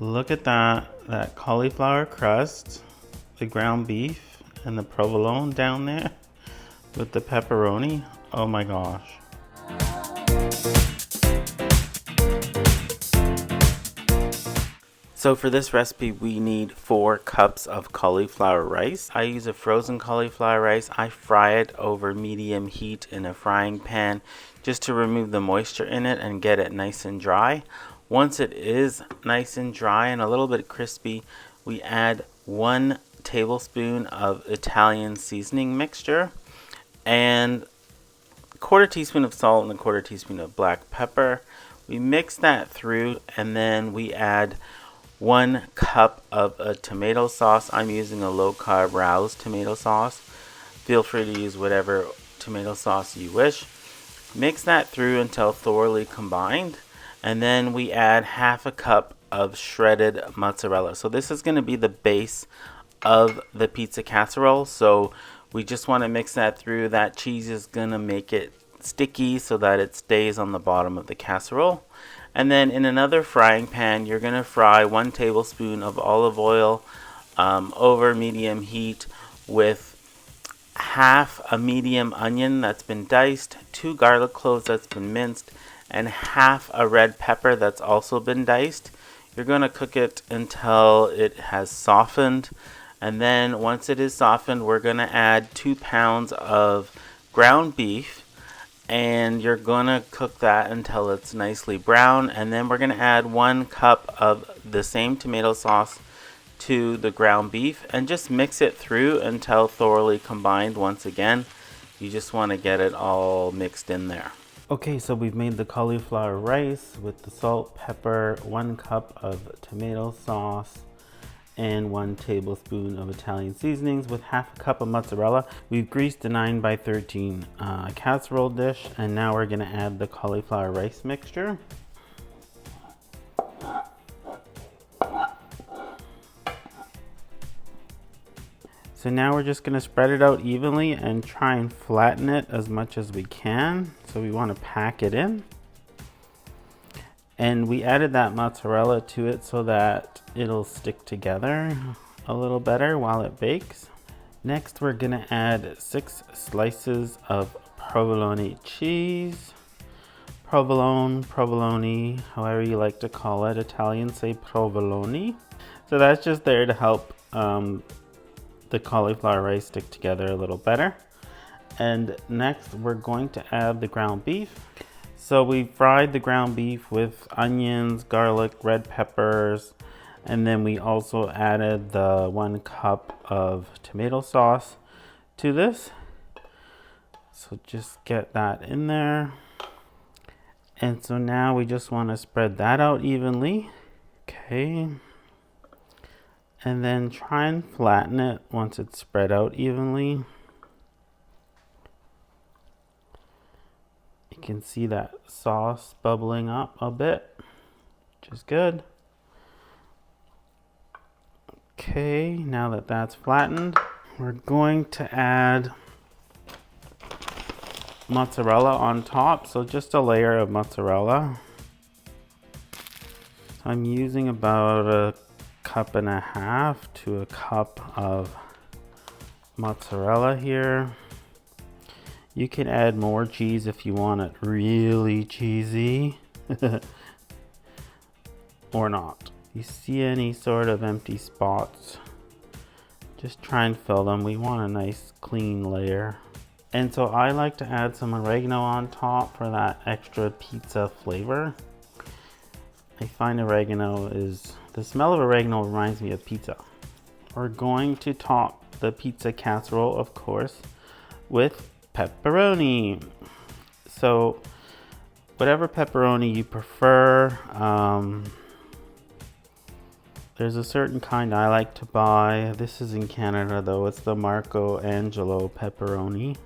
Look at that cauliflower crust, the ground beef, and the provolone down there with the pepperoni. Oh my gosh. So for this recipe, we need 4 cups of cauliflower rice. I use a frozen cauliflower rice. I fry it over medium heat in a frying pan just to remove the moisture in it and get it nice and dry. Once it is nice and dry and a little bit crispy, we add 1 tablespoon of Italian seasoning mixture and a 1/4 teaspoon of salt and a 1/4 teaspoon of black pepper. We mix that through and then we add 1 cup of a tomato sauce. I'm using a low carb Rouse tomato sauce. Feel free to use whatever tomato sauce you wish. Mix that through until thoroughly combined. And then we add 1/2 cup of shredded mozzarella. So this is going to be the base of the pizza casserole. So we just want to mix that through. That cheese is going to make it sticky so that it stays on the bottom of the casserole. And then in another frying pan, you're going to fry 1 tablespoon of olive oil over medium heat with 1/2 a medium onion that's been diced, 2 garlic cloves that's been minced, and 1/2 a red pepper that's also been diced. You're going to cook it until it has softened. And then once it is softened, we're going to add 2 pounds of ground beef. And you're going to cook that until it's nicely brown. And then we're going to add 1 cup of the same tomato sauce to the ground beef and just mix it through until thoroughly combined once again. You just want to get it all mixed in there. Okay, so we've made the cauliflower rice with the salt, pepper, 1 cup of tomato sauce, and 1 tablespoon of Italian seasonings with 1/2 cup of mozzarella. We've greased the 9x13 casserole dish, and now we're going to add the cauliflower rice mixture. So now we're just going to spread it out evenly and try and flatten it as much as we can. So we want to pack it in. And we added that mozzarella to it so that it'll stick together a little better while it bakes. Next, we're gonna add 6 slices of provolone cheese. Provolone, however you like to call it. Italians say provolone. So that's just there to help the cauliflower rice stick together a little better. And next, we're going to add the ground beef. So we fried the ground beef with onions, garlic, red peppers, and then we also added the 1 cup of tomato sauce to this. So just get that in there. And so now we just want to spread that out evenly. Okay. And then try and flatten it once it's spread out evenly. You can see that sauce bubbling up a bit, which is good. Okay, now that that's flattened, we're going to add mozzarella on top. So just a layer of mozzarella. I'm using about 1.5 cups to 1 cup of mozzarella here. You can add more cheese if you want it really cheesy or not. If you see any sort of empty spots, just try and fill them. We want a nice clean layer. And so I like to add some oregano on top for that extra pizza flavor. I find the smell of oregano reminds me of pizza. We're going to top the pizza casserole, of course, with pepperoni. So whatever pepperoni you prefer, there's a certain kind I like to buy. This is in Canada though. It's the Marco Angelo pepperoni.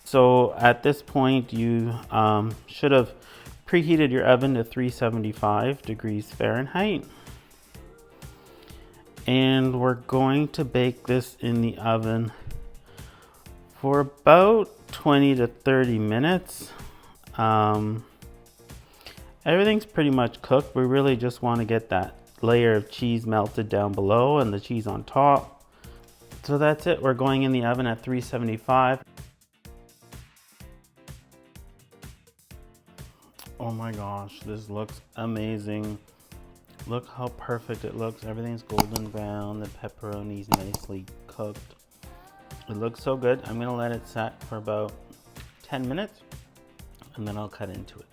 So at this point you should have preheated your oven to 375 degrees Fahrenheit. And we're going to bake this in the oven for about 20 to 30 minutes. Everything's pretty much cooked. We really just want to get that layer of cheese melted down below and the cheese on top. So that's it. We're going in the oven at 375. Oh my gosh, this looks amazing. Look how perfect it looks. Everything's golden brown. The pepperoni's nicely cooked. It looks so good. I'm gonna let it set for about 10 minutes and then I'll cut into it.